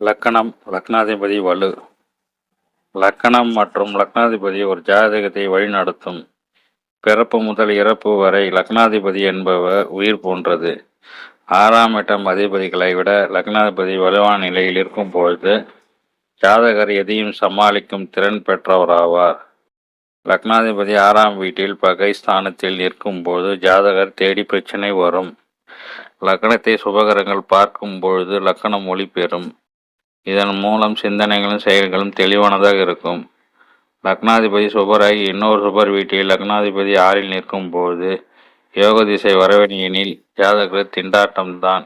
லக்கணம் லக்னாதிபதி வலு. லக்கணம் மற்றும் லக்னாதிபதி ஒரு ஜாதகத்தை வழிநடத்தும். பிறப்பு முதல் இறப்பு வரை லக்னாதிபதி என்பவர் உயிர் போன்றது. 6ஆம் இடம் அதிபதிகளை விட லக்னாதிபதி வலுவான நிலையில் இருக்கும் பொழுது ஜாதகர் எதையும் சமாளிக்கும் திறன் பெற்றவராவார். லக்னாதிபதி 6ஆம் வீட்டில் பகை ஸ்தானத்தில் நிற்கும் போது ஜாதகர் தேடி பிரச்சனை வரும். லக்னத்தை சுபகரங்கள் பார்க்கும் பொழுது லக்கணம் ஒளி பெறும். இதன் மூலம் சிந்தனைகளும் செயல்களும் தெளிவானதாக இருக்கும். லக்னாதிபதி சுபராகி இன்னொரு சுபர் வீட்டில் லக்னாதிபதி 6இல் நிற்கும் போது யோக திசை வரவணியெனில் ஜாதகர் திண்டாட்டம்தான்.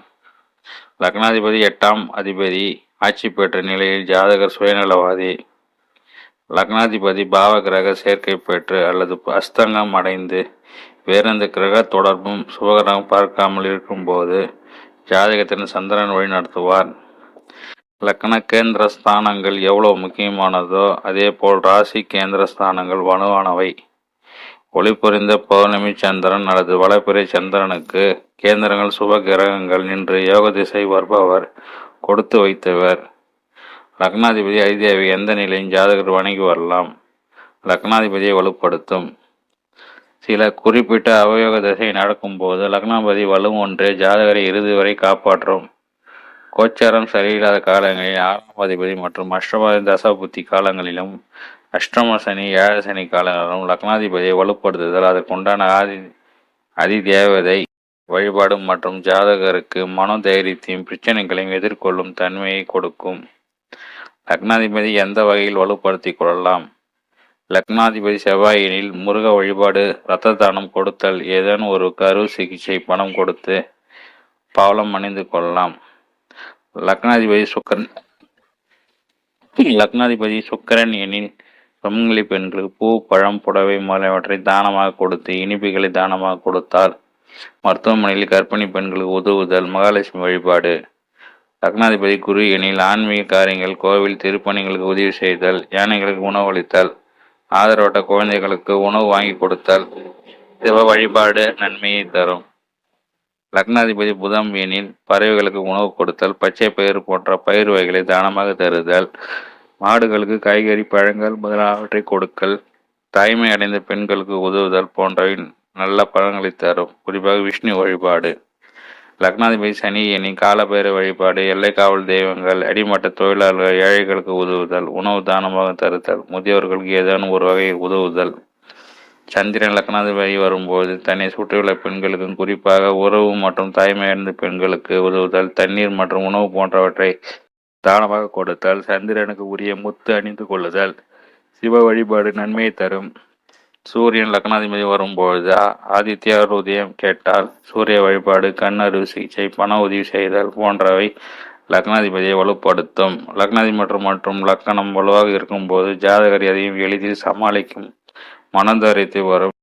லக்னாதிபதி 8ஆம் அதிபதி ஆட்சி பெற்ற நிலையில் ஜாதகர் சுயநலவாதி. லக்னாதிபதி பாவ கிரக சேர்க்கை பெற்று அல்லது அஸ்தங்கம் அடைந்து வேறெந்த கிரக தொடர்பும் சுபகிரகம் பார்க்காமல் இருக்கும்போது ஜாதகத்தின் சந்திரன் வழி நடத்துவார். லக்ன கேந்திர ஸ்தானங்கள் எவ்வளவு முக்கியமானதோ அதே போல் ராசி கேந்திர ஸ்தானங்கள் வலுவானவை. ஒளிபுரிந்த பௌர்ணமி சந்திரன் அல்லது வளப்பிறை சந்திரனுக்கு கேந்திரங்கள் சுப கிரகங்கள் நின்று யோக திசை வருபவர் கொடுத்து வைத்தவர். லக்னாதிபதி அதிதேவை எந்த நிலையும் ஜாதகர் வணங்கி வரலாம். லக்னாதிபதியை வலுப்படுத்தும். சில குறிப்பிட்ட அவயோக திசை நடக்கும்போது லக்னாதிபதி வலு ஒன்றே ஜாதகரை இறுதி வரை காப்பாற்றும். கோச்சாரம் சரியில்லாத காலங்களில் 6ஆம் அதிபதி மற்றும் அஷ்டமாதி தசாபுத்தி காலங்களிலும் அஷ்டம சனி 7 சனி காலங்களிலும் லக்னாதிபதியை வலுப்படுத்துதல் அதற்குண்டான அதிதேவதை வழிபாடு மற்றும் ஜாதகருக்கு மனோதைரியத்தையும் பிரச்சனைகளையும் எதிர்கொள்ளும் தன்மையை கொடுக்கும். லக்னாதிபதி எந்த வகையில் வலுப்படுத்தி கொள்ளலாம்? லக்னாதிபதி செவ்வாயெனில் முருக வழிபாடு, இரத்த தானம் கொடுத்தல், ஏதேனும் ஒரு கரு சிகிச்சை பணம் கொடுத்து பாவலம் அணிந்து கொள்ளலாம். லக்னாதிபதி சுக்கரன் எனில் சுமங்கலி பெண்களுக்கு பூ, பழம், புடவை முதலியவற்றை தானமாக கொடுத்து இனிப்புகளை தானமாக கொடுத்தால், மருத்துவமனையில் கர்ப்பிணி பெண்களுக்கு உதவுதல், மகாலட்சுமி வழிபாடு. லக்னாதிபதி குரு எனில் ஆன்மீக காரியங்கள், கோவில் திருப்பணிகளுக்கு உதவி செய்தல், யானைகளுக்கு உணவளித்தல், ஆதரவற்ற குழந்தைகளுக்கு உணவு வாங்கி கொடுத்தல், சிவ வழிபாடு நன்மையை தரும். லக்னாதிபதி புதன் எனில் பறவைகளுக்கு உணவு கொடுத்தல், பச்சை பயிர் போன்ற பயிர் வகைகளை தானமாக தருதல், மாடுகளுக்கு காய்கறி, பழங்கள் முதலானவற்றை கொடுக்கல், தாய்மை அடைந்த பெண்களுக்கு உதவுதல் போன்றவை நல்ல பலன்களை தரும். குறிப்பாக விஷ்ணு வழிபாடு. லக்னாதிபதி சனி எனி காலபைர வழிபாடு, எல்லை காவல் தெய்வங்கள், அடிமட்ட தொழிலாளர்கள், ஏழைகளுக்கு உதவுதல், உணவு தானமாக தருதல், முதியவர்களுக்கு ஏதேனும் ஒரு வகையில் உதவுதல். சந்திரன் லக்னாதிபதி வரும்போது தன்னை சுற்றியுள்ள பெண்களுக்கும் குறிப்பாக உறவு மற்றும் தாய்மையடைந்த பெண்களுக்கு உதவுதல், தண்ணீர் மற்றும் உணவு போன்றவற்றை தானமாக கொடுத்தல், சந்திரனுக்கு உரிய முத்து அணிந்து கொள்ளுதல், சிவ வழிபாடு நன்மையை தரும். சூரியன் லக்னாதிபதி வரும்பொழுது ஆதித்ய உதயம் கேட்டால் சூரிய வழிபாடு, கண் அறுவை சிகிச்சை, பண உதவி செய்தல் போன்றவை லக்னாதிபதியை வலுப்படுத்தும். லக்னாதிபதி மற்றும் லக்கணம் வலுவாக இருக்கும்போது ஜாதகர் எதையும் எளிதில் சமாளிக்கும் மனதைரியத்தை வரும்.